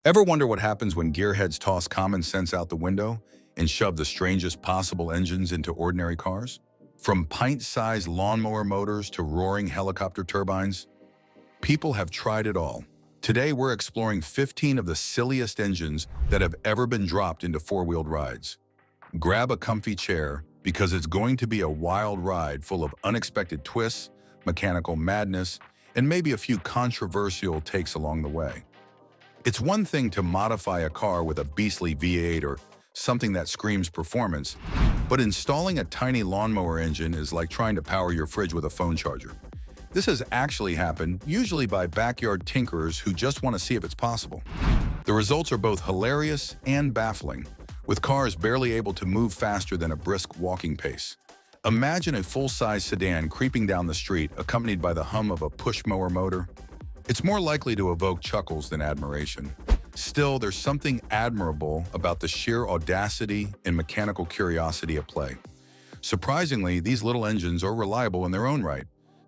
Ever wonder what happens when gearheads toss common sense out the window and shove the strangest possible engines into ordinary cars? From pint-sized lawnmower motors to roaring helicopter turbines, people have tried it all. Today, we're exploring 15 of the silliest engines that have ever been dropped into four-wheeled rides. Grab a comfy chair because it's going to be a wild ride full of unexpected twists, mechanical madness, and maybe a few controversial takes along the way. It's one thing to modify a car with a beastly V8 or something that screams performance, but installing a tiny lawnmower engine is like trying to power your fridge with a phone charger. This has actually happened, usually by backyard tinkerers who just want to see if it's possible. The results are both hilarious and baffling, with cars barely able to move faster than a brisk walking pace. Imagine a full-size sedan creeping down the street accompanied by the hum of a push-mower motor. It's more likely to evoke chuckles than admiration. Still, there's something admirable about the sheer audacity and mechanical curiosity at play. Surprisingly, these little engines are reliable in their own right,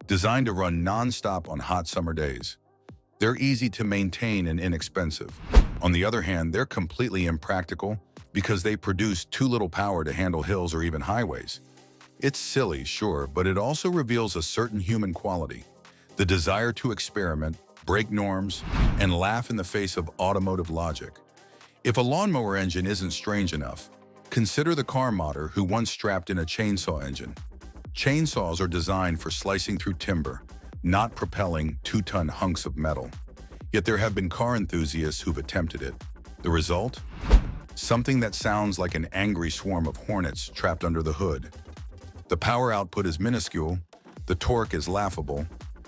designed to run non-stop on hot summer days. They're easy to maintain and inexpensive. On the other hand, they're completely impractical because they produce too little power to handle hills or even highways. It's silly, sure, but it also reveals a certain human quality: the desire to experiment, break norms, and laugh in the face of automotive logic. If a lawnmower engine isn't strange enough, consider the car modder who once strapped in a chainsaw engine. Chainsaws are designed for slicing through timber, not propelling 2-ton hunks of metal. Yet there have been car enthusiasts who've attempted it. The result? Something that sounds like an angry swarm of hornets trapped under the hood. The power output is minuscule, the torque is laughable,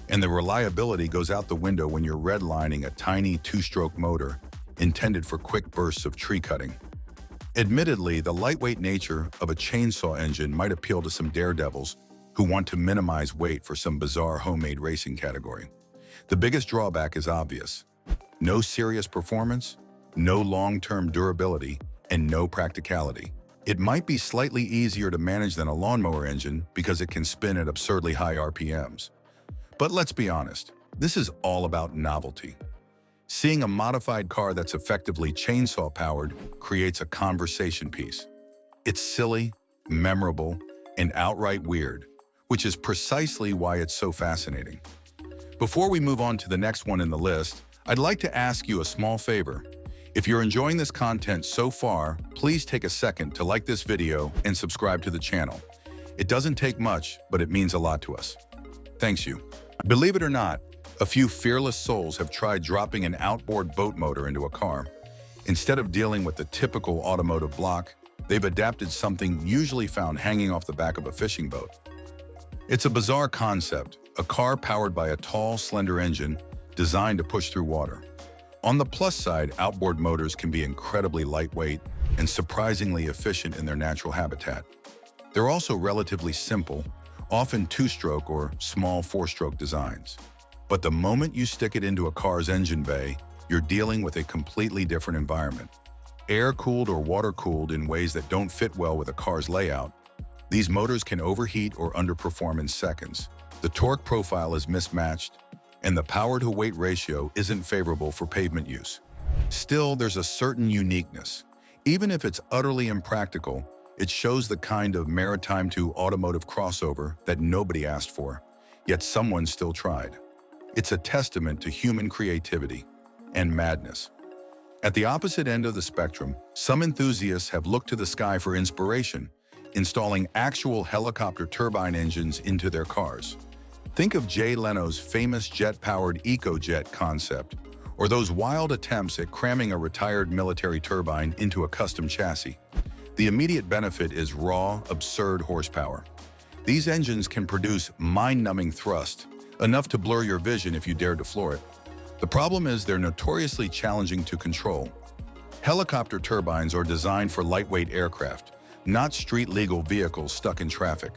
and the reliability goes out the window when you're redlining a tiny 2-stroke motor intended for quick bursts of tree cutting. Admittedly, the lightweight nature of a chainsaw engine might appeal to some daredevils who want to minimize weight for some bizarre homemade racing category. The biggest drawback is obvious: no serious performance, no long-term durability, and no practicality. It might be slightly easier to manage than a lawnmower engine because it can spin at absurdly high RPMs. But let's be honest, this is all about novelty. Seeing a modified car that's effectively chainsaw-powered creates a conversation piece. It's silly, memorable, and outright weird, which is precisely why it's so fascinating. Before we move on to the next one in the list, I'd like to ask you a small favor. If you're enjoying this content so far, please take a second to like this video and subscribe to the channel. It doesn't take much, but it means a lot to us. Thanks you. Believe it or not, a few fearless souls have tried dropping an outboard boat motor into a car. Instead of dealing with the typical automotive block, they've adapted something usually found hanging off the back of a fishing boat. It's a bizarre concept, a car powered by a tall, slender engine designed to push through water. On the plus side, outboard motors can be incredibly lightweight and surprisingly efficient in their natural habitat. They're also relatively simple, often 2-stroke or small 4-stroke designs. But the moment you stick it into a car's engine bay, you're dealing with a completely different environment. Air-cooled or water-cooled in ways that don't fit well with a car's layout, these motors can overheat or underperform in seconds. The torque profile is mismatched, and the power-to-weight ratio isn't favorable for pavement use. Still, there's a certain uniqueness. Even if it's utterly impractical, it shows the kind of maritime to automotive crossover that nobody asked for, yet someone still tried. It's a testament to human creativity and madness. At the opposite end of the spectrum, some enthusiasts have looked to the sky for inspiration, installing actual helicopter turbine engines into their cars. Think of Jay Leno's famous jet-powered EcoJet concept, or those wild attempts at cramming a retired military turbine into a custom chassis. The immediate benefit is raw, absurd horsepower. These engines can produce mind-numbing thrust, enough to blur your vision if you dare to floor it. The problem is they're notoriously challenging to control. Helicopter turbines are designed for lightweight aircraft, not street-legal vehicles stuck in traffic.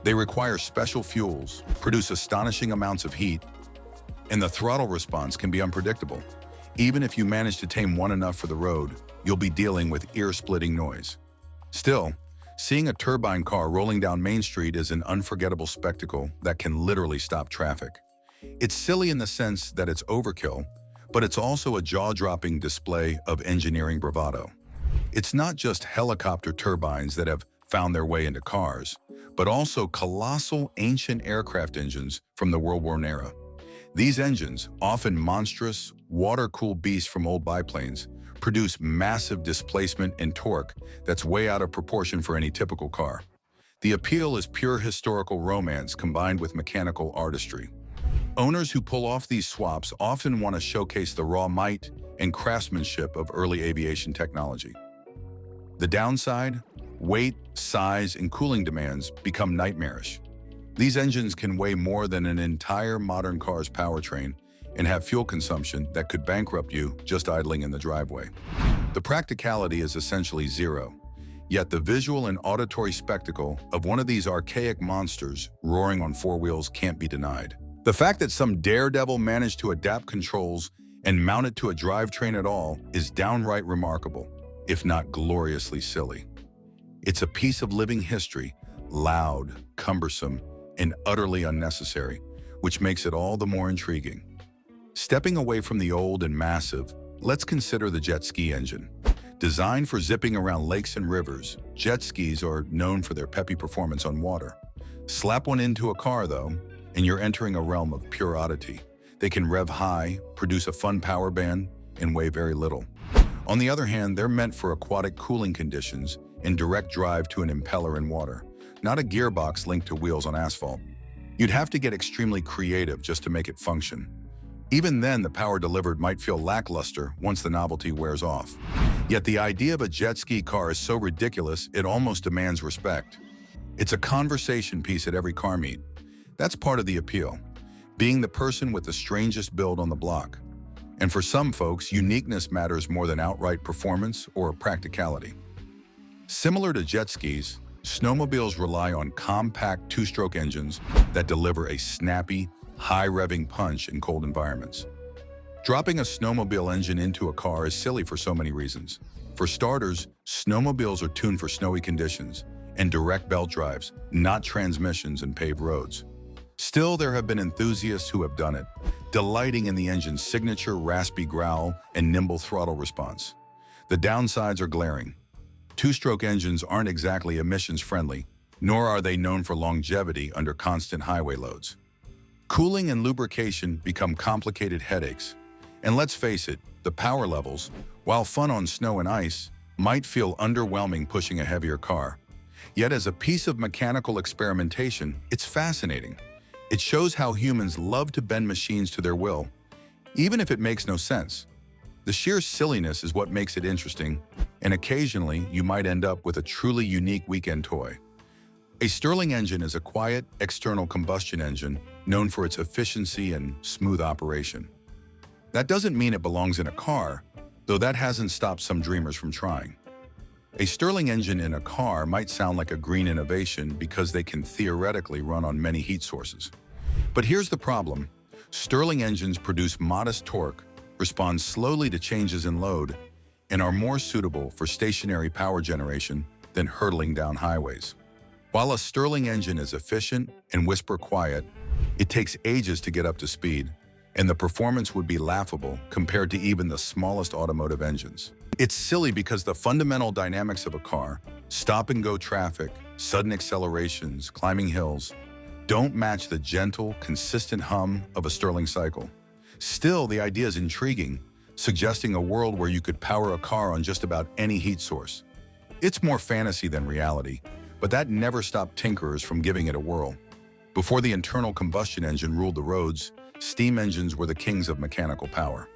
They require special fuels, produce astonishing amounts of heat, and the throttle response can be unpredictable. Even if you manage to tame one enough for the road, you'll be dealing with ear-splitting noise. Still, seeing a turbine car rolling down Main Street is an unforgettable spectacle that can literally stop traffic. It's silly in the sense that it's overkill, but it's also a jaw-dropping display of engineering bravado. It's not just helicopter turbines that have found their way into cars, but also colossal ancient aircraft engines from the World War era. These engines, often monstrous, water-cooled beasts from old biplanes, produce massive displacement and torque that's way out of proportion for any typical car. The appeal is pure historical romance combined with mechanical artistry. Owners who pull off these swaps often want to showcase the raw might and craftsmanship of early aviation technology. The downside? Weight, size, and cooling demands become nightmarish. These engines can weigh more than an entire modern car's powertrain and have fuel consumption that could bankrupt you just idling in the driveway. The practicality is essentially zero, yet the visual and auditory spectacle of one of these archaic monsters roaring on four wheels can't be denied. The fact that some daredevil managed to adapt controls and mount it to a drivetrain at all is downright remarkable, if not gloriously silly. It's a piece of living history, loud, cumbersome, and utterly unnecessary, which makes it all the more intriguing. Stepping away from the old and massive, let's consider the jet ski engine. Designed for zipping around lakes and rivers, jet skis are known for their peppy performance on water. Slap one into a car, though, and you're entering a realm of pure oddity. They can rev high, produce a fun power band, and weigh very little. On the other hand, they're meant for aquatic cooling conditions and direct drive to an impeller in water, not a gearbox linked to wheels on asphalt. You'd have to get extremely creative just to make it function. Even then, the power delivered might feel lackluster once the novelty wears off. Yet the idea of a jet ski car is so ridiculous, it almost demands respect. It's a conversation piece at every car meet. That's part of the appeal, being the person with the strangest build on the block. And for some folks, uniqueness matters more than outright performance or practicality. Similar to jet skis, snowmobiles rely on compact two-stroke engines that deliver a snappy, high-revving punch in cold environments. Dropping a snowmobile engine into a car is silly for so many reasons. For starters, snowmobiles are tuned for snowy conditions and direct belt drives, not transmissions and paved roads. Still, there have been enthusiasts who have done it, delighting in the engine's signature raspy growl and nimble throttle response. The downsides are glaring. Two-stroke engines aren't exactly emissions-friendly, nor are they known for longevity under constant highway loads. Cooling and lubrication become complicated headaches. And let's face it, the power levels, while fun on snow and ice, might feel underwhelming pushing a heavier car. Yet as a piece of mechanical experimentation, it's fascinating. It shows how humans love to bend machines to their will, even if it makes no sense. The sheer silliness is what makes it interesting, and occasionally you might end up with a truly unique weekend toy. A Stirling engine is a quiet, external combustion engine known for its efficiency and smooth operation. That doesn't mean it belongs in a car, though that hasn't stopped some dreamers from trying. A Stirling engine in a car might sound like a green innovation because they can theoretically run on many heat sources. But here's the problem. Stirling engines produce modest torque, respond slowly to changes in load, and are more suitable for stationary power generation than hurtling down highways. While a Stirling engine is efficient and whisper quiet, it takes ages to get up to speed, and the performance would be laughable compared to even the smallest automotive engines. It's silly because the fundamental dynamics of a car, stop-and-go traffic, sudden accelerations, climbing hills, don't match the gentle, consistent hum of a Stirling cycle. Still, the idea is intriguing, suggesting a world where you could power a car on just about any heat source. It's more fantasy than reality, but that never stopped tinkerers from giving it a whirl. Before the internal combustion engine ruled the roads, steam engines were the kings of mechanical power.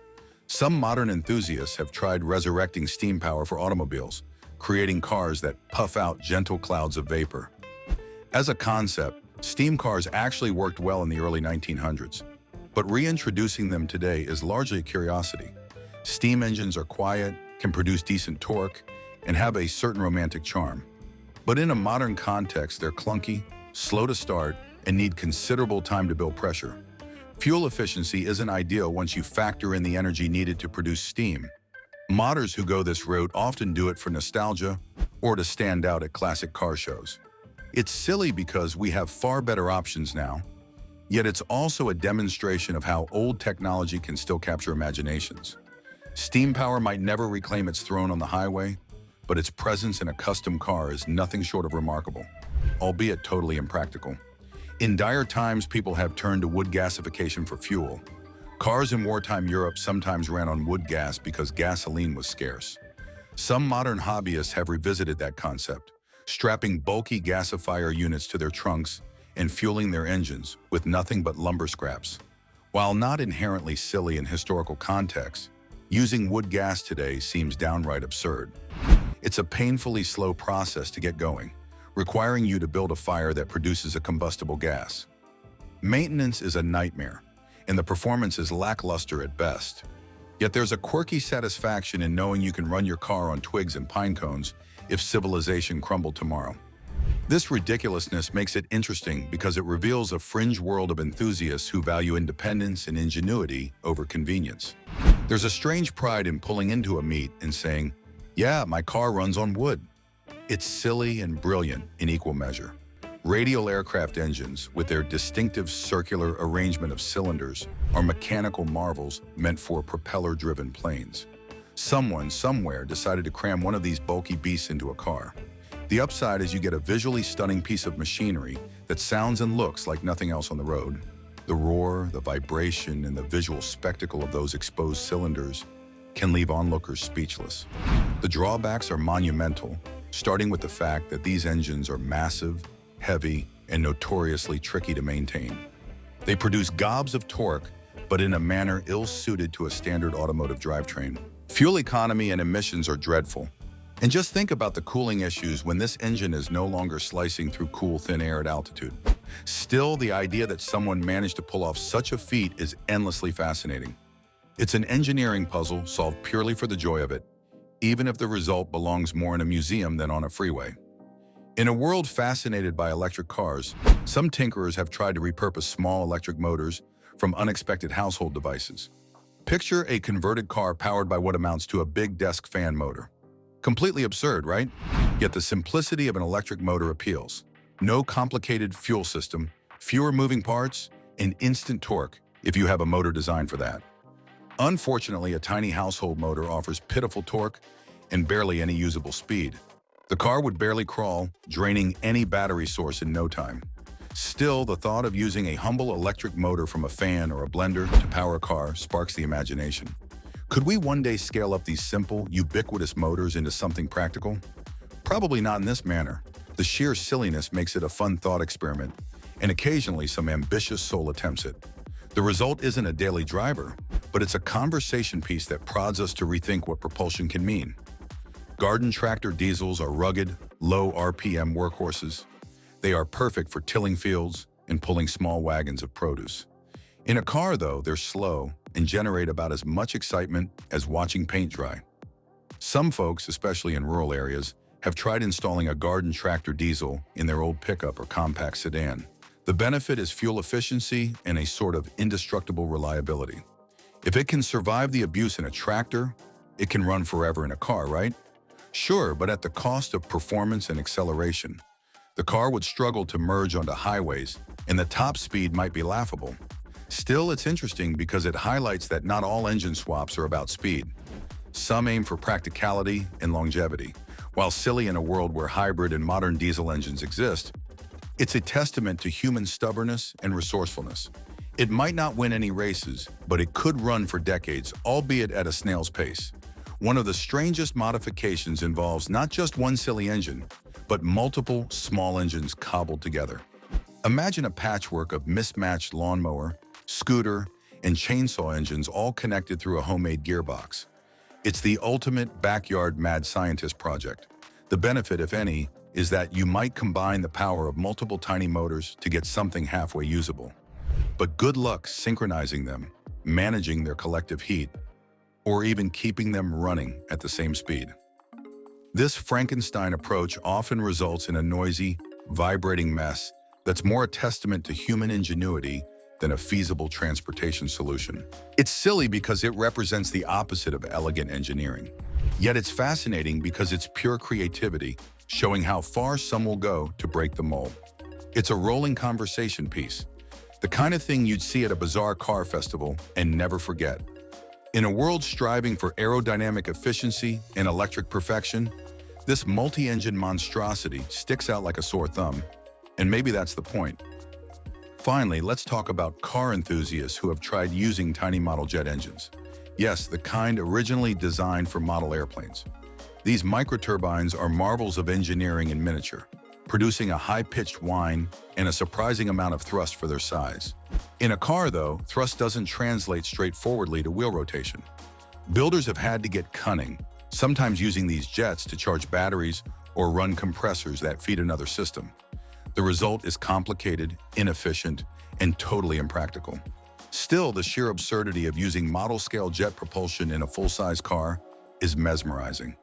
Some modern enthusiasts have tried resurrecting steam power for automobiles, creating cars that puff out gentle clouds of vapor. As a concept, steam cars actually worked well in the early 1900s, but reintroducing them today is largely a curiosity. Steam engines are quiet, can produce decent torque, and have a certain romantic charm. But in a modern context, they're clunky, slow to start, and need considerable time to build pressure. Fuel efficiency isn't ideal once you factor in the energy needed to produce steam. Modders who go this route often do it for nostalgia or to stand out at classic car shows. It's silly because we have far better options now. Yet it's also a demonstration of how old technology can still capture imaginations. Steam power might never reclaim its throne on the highway, but its presence in a custom car is nothing short of remarkable, albeit totally impractical. In dire times, people have turned to wood gasification for fuel. Cars in wartime Europe sometimes ran on wood gas because gasoline was scarce. Some modern hobbyists have revisited that concept, strapping bulky gasifier units to their trunks and fueling their engines with nothing but lumber scraps. While not inherently silly in historical context, using wood gas today seems downright absurd. It's a painfully slow process to get going, requiring you to build a fire that produces a combustible gas. Maintenance is a nightmare, and the performance is lackluster at best. Yet there's a quirky satisfaction in knowing you can run your car on twigs and pine cones if civilization crumbled tomorrow. This ridiculousness makes it interesting because it reveals a fringe world of enthusiasts who value independence and ingenuity over convenience. There's a strange pride in pulling into a meet and saying, "Yeah, my car runs on wood." It's silly and brilliant in equal measure. Radial aircraft engines, with their distinctive circular arrangement of cylinders, are mechanical marvels meant for propeller-driven planes. Someone, somewhere, decided to cram one of these bulky beasts into a car. The upside is you get a visually stunning piece of machinery that sounds and looks like nothing else on the road. The roar, the vibration, and the visual spectacle of those exposed cylinders can leave onlookers speechless. The drawbacks are monumental, starting with the fact that these engines are massive, heavy, and notoriously tricky to maintain. They produce gobs of torque, but in a manner ill-suited to a standard automotive drivetrain. Fuel economy and emissions are dreadful. And just think about the cooling issues when this engine is no longer slicing through cool, thin air at altitude. Still, the idea that someone managed to pull off such a feat is endlessly fascinating. It's an engineering puzzle solved purely for the joy of it, even if the result belongs more in a museum than on a freeway. In a world fascinated by electric cars, some tinkerers have tried to repurpose small electric motors from unexpected household devices. Picture a converted car powered by what amounts to a big desk fan motor. Completely absurd, right? Yet the simplicity of an electric motor appeals. No complicated fuel system, fewer moving parts, and instant torque if you have a motor designed for that. Unfortunately, a tiny household motor offers pitiful torque and barely any usable speed. The car would barely crawl, draining any battery source in no time. Still, the thought of using a humble electric motor from a fan or a blender to power a car sparks the imagination. Could we one day scale up these simple, ubiquitous motors into something practical? Probably not in this manner. The sheer silliness makes it a fun thought experiment, and occasionally some ambitious soul attempts it. The result isn't a daily driver, but it's a conversation piece that prods us to rethink what propulsion can mean. Garden tractor diesels are rugged, low RPM workhorses. They are perfect for tilling fields and pulling small wagons of produce. In a car, though, they're slow and generate about as much excitement as watching paint dry. Some folks, especially in rural areas, have tried installing a garden tractor diesel in their old pickup or compact sedan. The benefit is fuel efficiency and a sort of indestructible reliability. If it can survive the abuse in a tractor, it can run forever in a car, right? Sure, but at the cost of performance and acceleration. The car would struggle to merge onto highways, and the top speed might be laughable. Still, it's interesting because it highlights that not all engine swaps are about speed. Some aim for practicality and longevity. While silly in a world where hybrid and modern diesel engines exist, it's a testament to human stubbornness and resourcefulness. It might not win any races, but it could run for decades, albeit at a snail's pace. One of the strangest modifications involves not just one silly engine, but multiple small engines cobbled together. Imagine a patchwork of mismatched lawnmower, scooter, and chainsaw engines all connected through a homemade gearbox. It's the ultimate backyard mad scientist project. The benefit, if any, is that you might combine the power of multiple tiny motors to get something halfway usable. But good luck synchronizing them, managing their collective heat, or even keeping them running at the same speed. This Frankenstein approach often results in a noisy, vibrating mess that's more a testament to human ingenuity than a feasible transportation solution. It's silly because it represents the opposite of elegant engineering. Yet it's fascinating because it's pure creativity, showing how far some will go to break the mold. It's a rolling conversation piece, The kind of thing you'd see at a bizarre car festival and never forget. In a world striving for aerodynamic efficiency and electric perfection, this multi-engine monstrosity sticks out like a sore thumb, and maybe that's the point. Finally, let's talk about car enthusiasts who have tried using tiny model jet engines. Yes, the kind originally designed for model airplanes. These microturbines are marvels of engineering in miniature, producing a high-pitched whine and a surprising amount of thrust for their size. In a car, though, thrust doesn't translate straightforwardly to wheel rotation. Builders have had to get cunning, sometimes using these jets to charge batteries or run compressors that feed another system. The result is complicated, inefficient, and totally impractical. Still, the sheer absurdity of using model-scale jet propulsion in a full-size car is mesmerizing.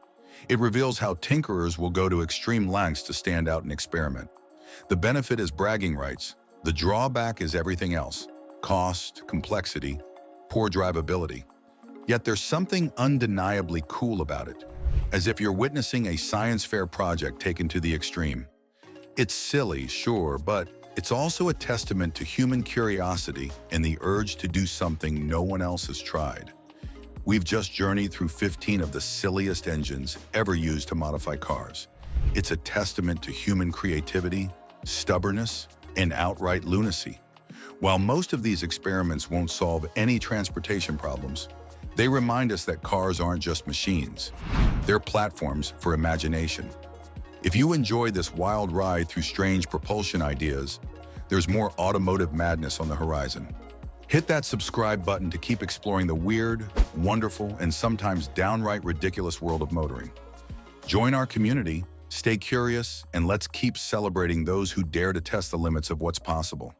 It reveals how tinkerers will go to extreme lengths to stand out and experiment. The benefit is bragging rights. The drawback is everything else: cost, complexity, poor drivability. Yet there's something undeniably cool about it, as if you're witnessing a science fair project taken to the extreme. It's silly, sure, but it's also a testament to human curiosity and the urge to do something no one else has tried. We've just journeyed through 15 of the silliest engines ever used to modify cars. It's a testament to human creativity, stubbornness, and outright lunacy. While most of these experiments won't solve any transportation problems, they remind us that cars aren't just machines. They're platforms for imagination. If you enjoy this wild ride through strange propulsion ideas, there's more automotive madness on the horizon. Hit that subscribe button to keep exploring the weird, wonderful, and sometimes downright ridiculous world of motoring. Join our community, stay curious, and let's keep celebrating those who dare to test the limits of what's possible.